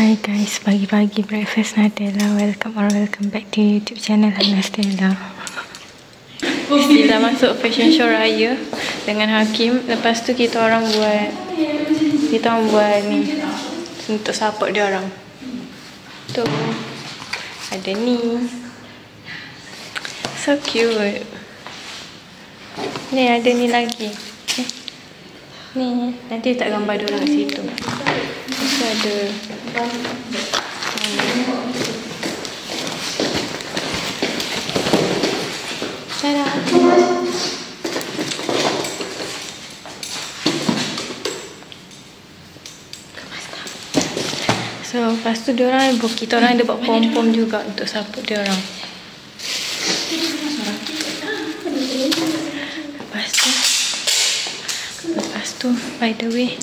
Hi guys, pagi-pagi breakfast Nutella. Welcome back to YouTube channel Hana Stella. Stella masuk fashion show raya dengan Hakim. Lepas tu kita orang buat ni untuk support dia orang. Tu ada ni. So cute. Ni ada ni lagi. Ni nanti tak gambar dia orang kat situ. Itu ada tada. So lepas tu kita orang ada buat pom-pom juga untuk support dia orang. Lepas tu by the way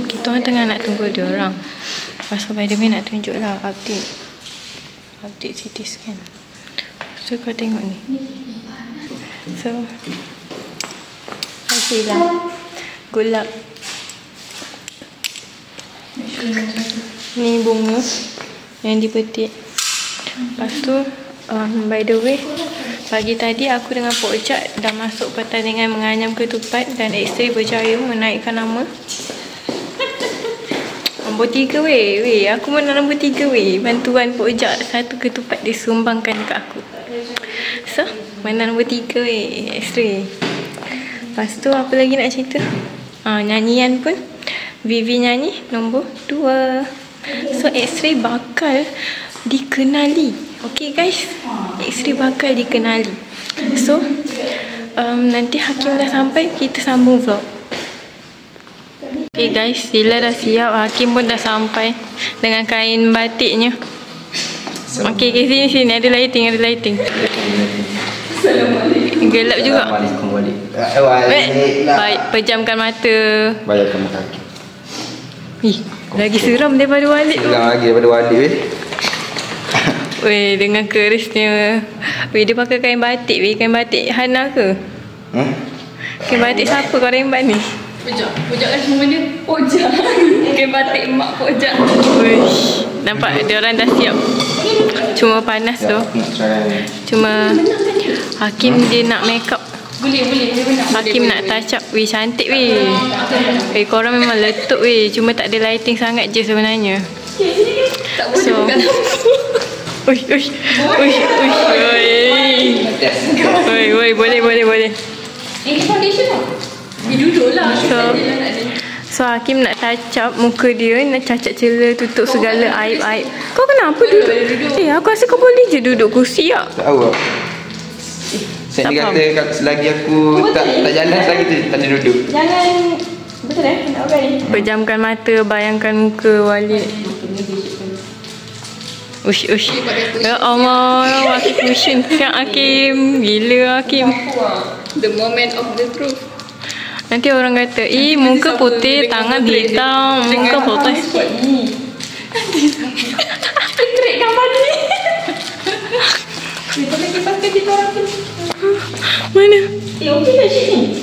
kita orang tengah nak tunggu dia orang. Lepas tu by the way nak tunjuk lah update CT scan. So kau tengok ni. So hasillah gulab. Ni bunga yang dipetik. Lepas tu by the way, pagi tadi aku dengan Pok Ojak dah masuk pertandingan menganyam ketupat dan X-ray berjaya menaikkan nama. Nombor 3 weh. Aku menang nombor 3 weh. Bantuan Pok Ojak satu ketupat disumbangkan kat aku. So, menang nombor 3 weh. X-ray. Lepas tu apa lagi nak cerita? Nyanyian pun Vivi nyanyi nombor 2. So, X-ray bakal dikenali. Okay guys, X-ray bakal dikenali. So nanti Hakim dah sampai, kita sambung vlog. Okay guys, Stella dah siap. Hakim pun dah sampai dengan kain batiknya. Okay, sini ada lighting. Gelap juga. Baik, pejamkan mata. Bayarkan muka Hakim. Lagi seram daripada Walid tu. Seram lagi daripada Walid weh. Weh, dengan kerisnya. Weh, dia pakai kain batik weh. Kain batik Hana ke? Kain batik siapa kau rembat ni? Pojak kan semua dia. Pojak. Kain batik mak Pojak. Wish, nampak dia orang dah siap. Cuma panas tu. Cuma Hakim dia nak make up. Boleh. Hakim nak touch up. Weh, cantik weh. Weh, korang memang letup weh. Cuma tak ada lighting sangat je sebenarnya. Tak boleh bukan. Uish. Boleh. Ini foundation tak? Dia duduk lah. So Hakim nak touch up muka dia, nak cacat celah, tutup segala aib-aib. Kau kenapa duduk? Aku rasa kau boleh je duduk kursi tak? Tak tahu. Saya dia kata selagi aku tak jalan selagi tu tak boleh duduk. Jangan. Betul nak buat ni? Pejamkan mata, bayangkan muka Walid. Ush. Ya Allah, Hakim cushion sekarang Hakim. Gila Hakim. The moment of the truth. Nanti orang kata, muka putih, tangan hitam, muka putih. Trik gambar ni. Kita lagi pakai kita orang pun. Mana? Okey lah shit ni.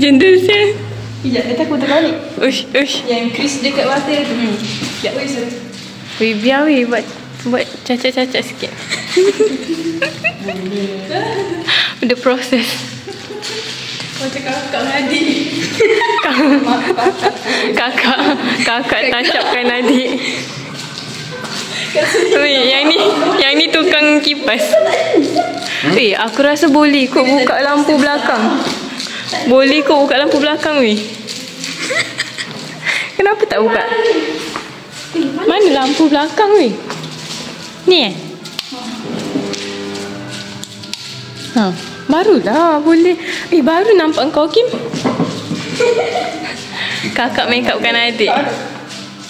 Jendel saya. Sekejap, dia takut terbalik. Ush. Yang crease dekat mata dia tu. Sekejap, sorry. Weh, biar weh buat cacat-cacat sikit. The process. Macam kakak dengan adik. Kakak touch upkan adik. Weh, yang ni tukang kipas. Weh, aku rasa boleh kot buka lampu belakang. Weh. Kenapa tak buka? Mana lampu belakang weh? Ni barulah boleh. Baru nampak kau Kim. Kakak make upkan adik.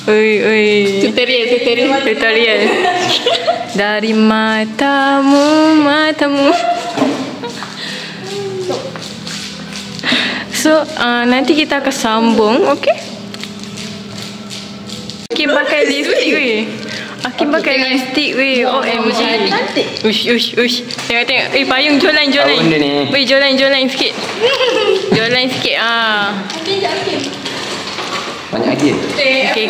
Oi. Tutorial. Dari matamu. So nanti kita akan sambung, okay? Hakim pakai lipstick weh. OMG. Ush. Tengok. Payung jolan. Weh, jolan sikit. Jolan sikit. Banyak lagi. Okey.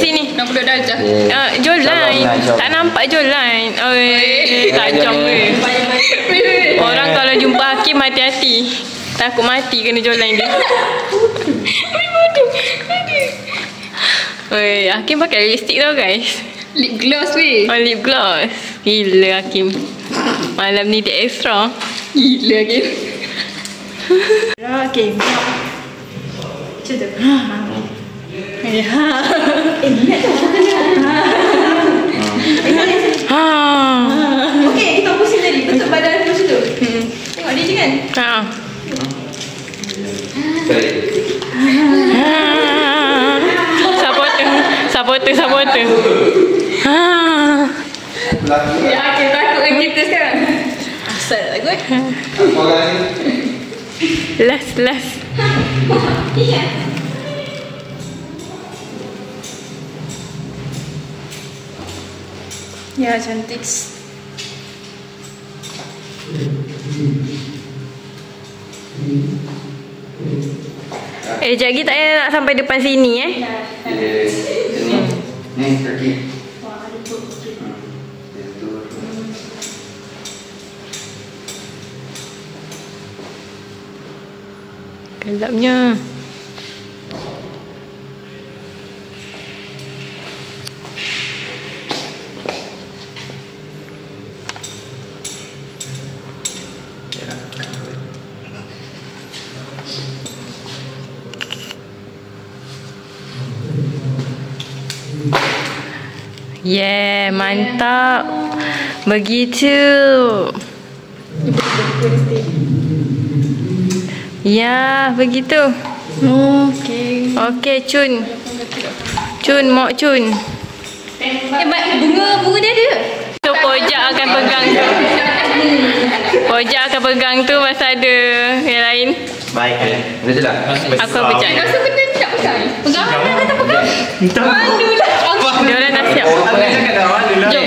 Sini. Nak budak darjah. Jol InsyaAllah, line. insyaAllah. Tak nampak jol line. Tajam weh. Orang kalau jumpa Hakim hati-hati. Takut mati kena jol line dia. Oi, Hakim pakai lipstick tau guys. Lip gloss weh. Oh, lip gloss. Gila Hakim. Malam ni dia extra. Gila Hakim. Okey. Macam tu. Okey, kita pusing tadi. Bentuk badan macam tu. Tengok dia je kan? Supporter. Ya, Hakim takut dengan kita sekarang. Asal tak kot. Last. Ingat. Ya, cantik. Sekejap lagi tak payah nak sampai depan sini Ni kaki. Gelapnya. Yeah, mantap. Begitu. Ya, begitu. Okey, Cun. Mok Cun. Bunga dia ada. Tu Pojak akan pegang tu. Pojak akan pegang tu masa ada yang lain. Baik. Dah je lah. Aku pejak. Rasa kena tak pegang. Pegang mana kata pegang? Malu lah. Dia orang dah siap. Jom.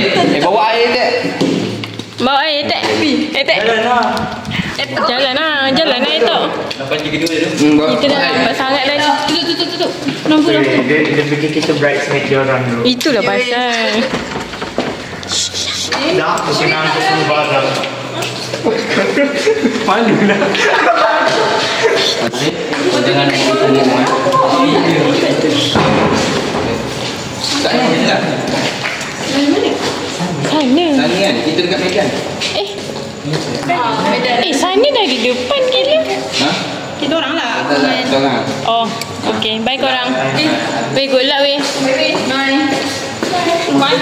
Bawa air tak? Bawa air tak? Tak. Jalan lah Etok. 8.32 je tu. Kita dah lambat sangat dah ni. Tutup. Lampu. Dia fikir kita bridesmaid dia orang dulu. Itulah pasal. Dah, aku kena angkat semua barang. Malu lah. Jangan tak ni lah. Sana. Sana kan? Kita dekat Medan. Sana dah di depan gila. Ha? Kita orang lah. Kita orang. Oh, okay. Bye korang. Weh, good luck weh. Bye.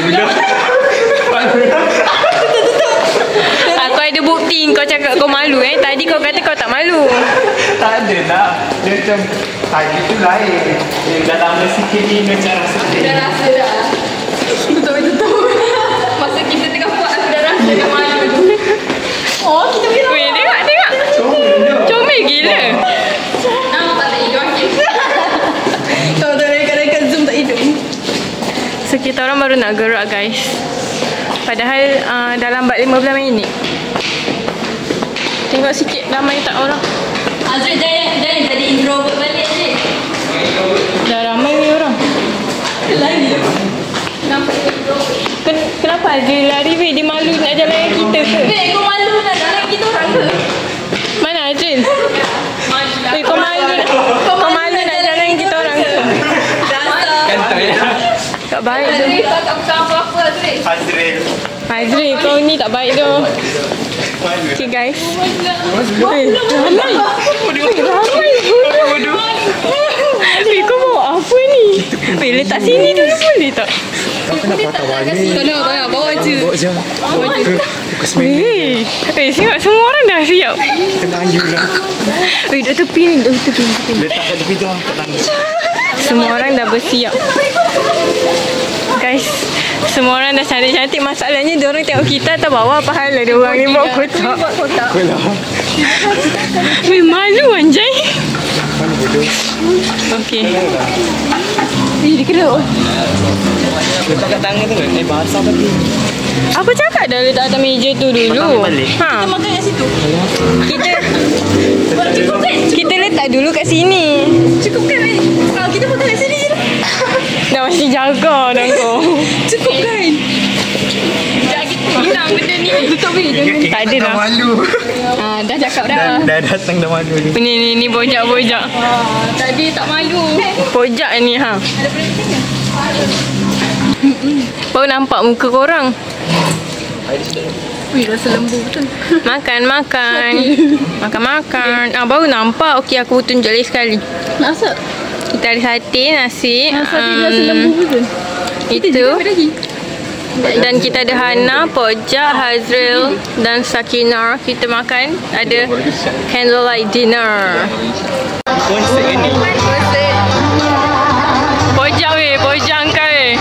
Aku ada bukti kau cakap kau malu Tadi kau kata kau tak malu. Tak ada lah. Dia macam tadi tu lain. Dah lama sikit ni macam rasa Dah rasa dah. Betul. Masa kita tengah buat aku dah rasa dah malu tu. Oh, kita boleh. Weh, tengok. Comel gila. Nampak tak hidung Hakim? Tahu rekan-rekan Zoom tak hidup. So kita orang baru nak gerak guys. Padahal dah lambat 15 minit. Tengok sikit ramai tak orang. Azri jangan jadi introvert balik Azri. Dah ramai ni orang. Lagi. Nampak introvert. Kenapa Azri lari weh? Dia malu nak jalan dengan kita ke? Weh, kau malu nak jalan kita orang ke? Mana Azri? Weh, kau malu nak jalan dengan kita orang ke? Kantoi lah. Tak baik tu. Azri tak pegang apa-apa Azri. Azri, kau ni tak baik tu. Okay guys. Ramai. Weh, kau bawa apa ni? Weh, letak sini dulu boleh tak? Tak nak. Bawa je. Weh, tengok semua orang dah siap. Weh, duduk tepi ni. letak kat tepi tu. Tak tanggung. Semua orang dah bersiap. Guys, semua orang dah cantik-cantik. Masalahnya diorang tengok kita atas bawah. Pahala dia orang ni buat kotak. Weh, malu anjay. Okay. Dia kena. Letak kat tangan tu kan? Basah tadi. Aku cakap dah letak atas meja tu dulu. Balik. Kita makan kat situ. Kita letak dulu kat sini. Cukup kan weh? Tutup weh. Tak ada dah. Malu. Dah cakap dah. Dah datang dah malu ni. Ni bojak. Tadi tak malu. Bojak ni ha. Baru nampak muka korang. Wih, rasa lembu betul. Makan. Baru nampak. Okey, aku tunjuk lagi sekali. Masak? Kita ada sate, nasi. Tadi rasa lembu betul. Itu. Dan kita ada Hana, Pojak, Hazril dan Sakina. Kita makan. Ada candlelight dinner. Konsep ni. Pojak angkat weh.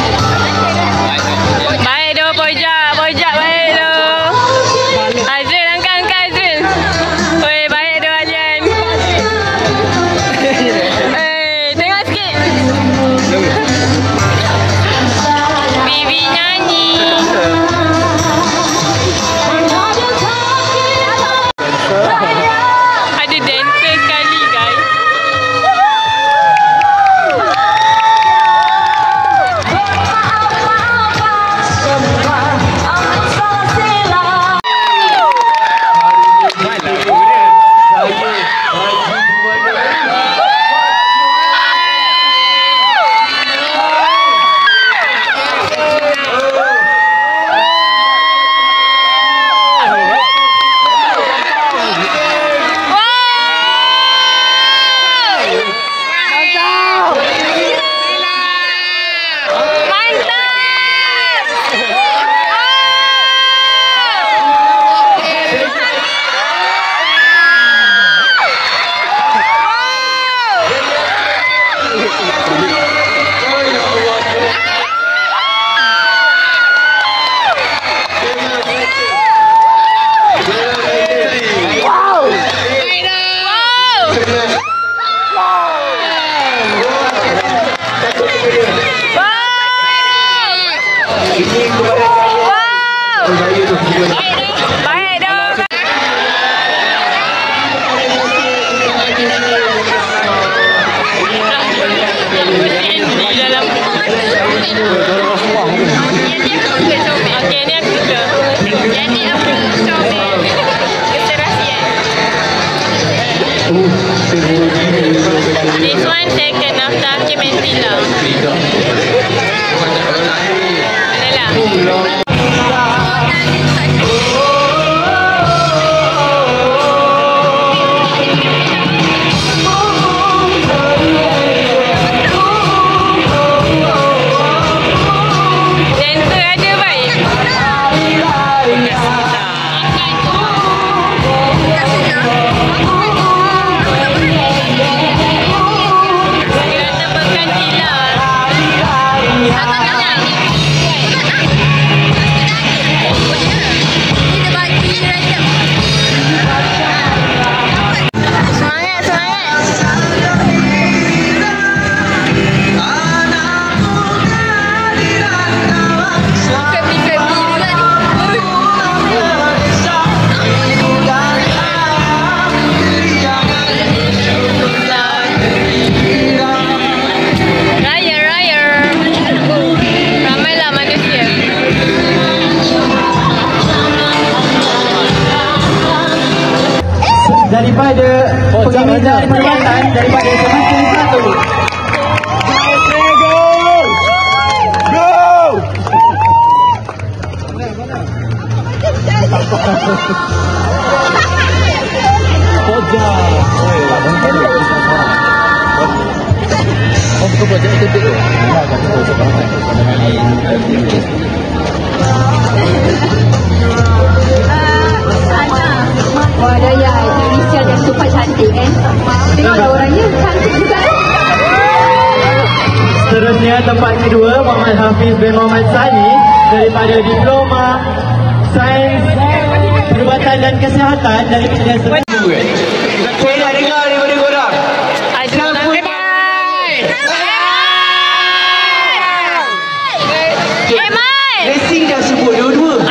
Baik doh Pojak baik doh. Hazril angkat Hazril. Oi, baik doh Alian. Tengok sikit. Bibi nyanyi. Ada dancer sekali guys. Baik dah. Di dalam. Okey, ni aku suka. Jadi apa comel? Keserasian. This one second after Kementila. Adalah. Daripada pengambilan perkhidmatan daripada Kementerian Satu. Wah, ada ya, inisial yang super cantik kan. Tengoklah orangnya cantik juga. Seterusnya tempat kedua Muhammad Hafiz bin Muhammad Sani daripada Diploma Sains Perubatan dan Kesihatan dari Kementerian Satu. Saya nak dengar daripada korang. Racing dah sebut dua-dua.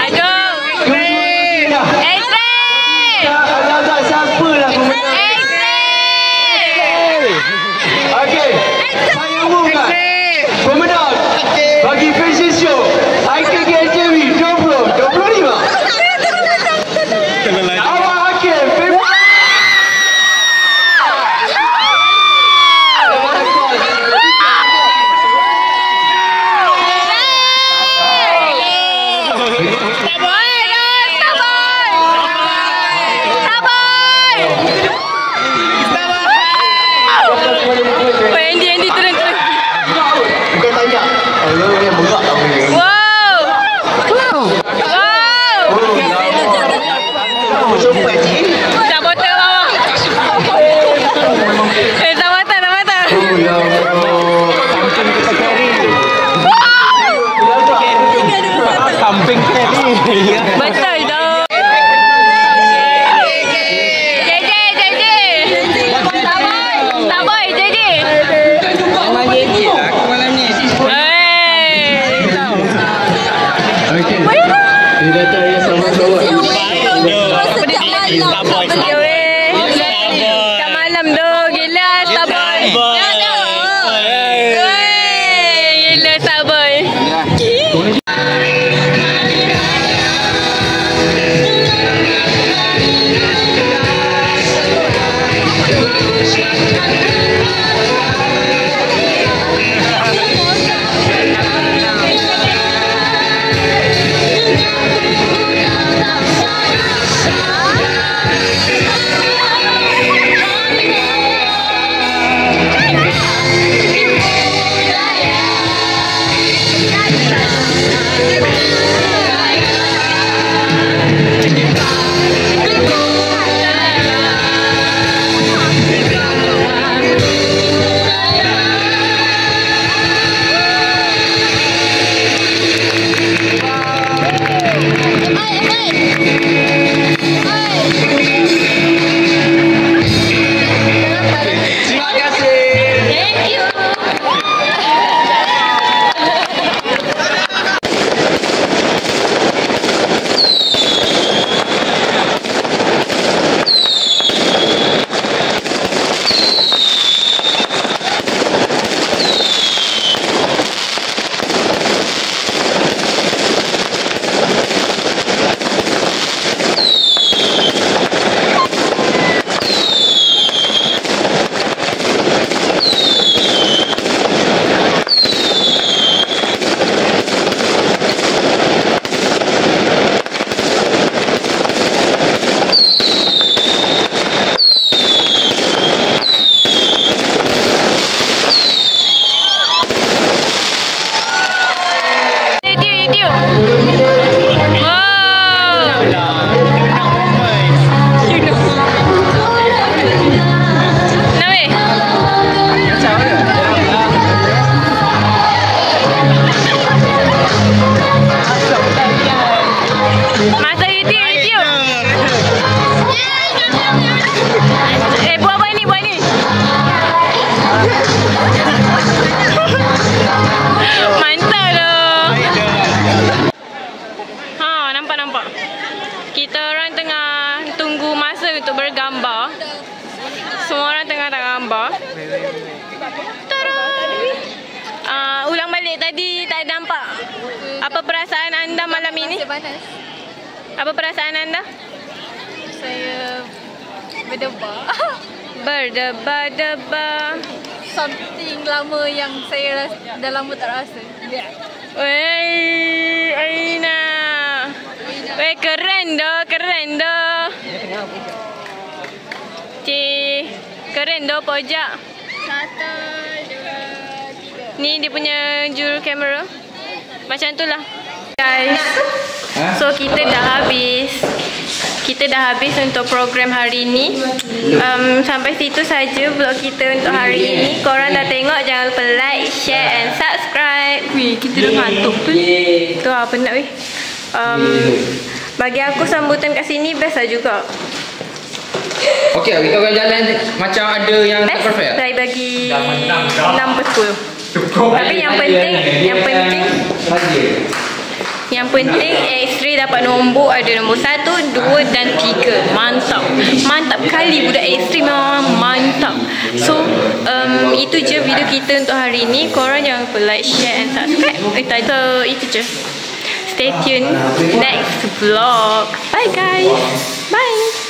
Siapa lah pemenang? Okey, saya umumkan pemenang bagi fashion show IKK LJW 2025 Gila sabar. Kita orang tengah tunggu masa untuk bergambar. Semua orang tengah tak gambar. Ulang balik tadi tak nampak. Apa perasaan anda malam ini? Apa perasaan anda? Saya berdebar. Berdebar-debar. Something lama yang saya dah lama tak rasa. Wey, Aina. Wey, keren dah. Cik, keren dah pojak. 1, 2, 3. Ni dia punya juru kamera. Macam tu lah. Guys, so kita dah habis. Kita dah habis untuk program hari ini. Sampai situ saja vlog kita untuk hari ini. Korang dah tengok, jangan lupa like, share and subscribe. Wih, kita dah ngantuk tu. Tu lah, penat weh. Bagi aku sambutan kat sini best lah juga. Okey, kita akan jalan macam ada yang tak perfect. Saya bagi 6 per 10. Tapi yang penting X3 dapat nombor, ada nombor 1, 2 dan 3. Mantap. Mantap kali budak X3 memang mantap. So itu je video kita untuk hari ini. Korang jangan lupa like, share and subscribe. So itu je. Stay tuned next vlog. Bye guys. Bye.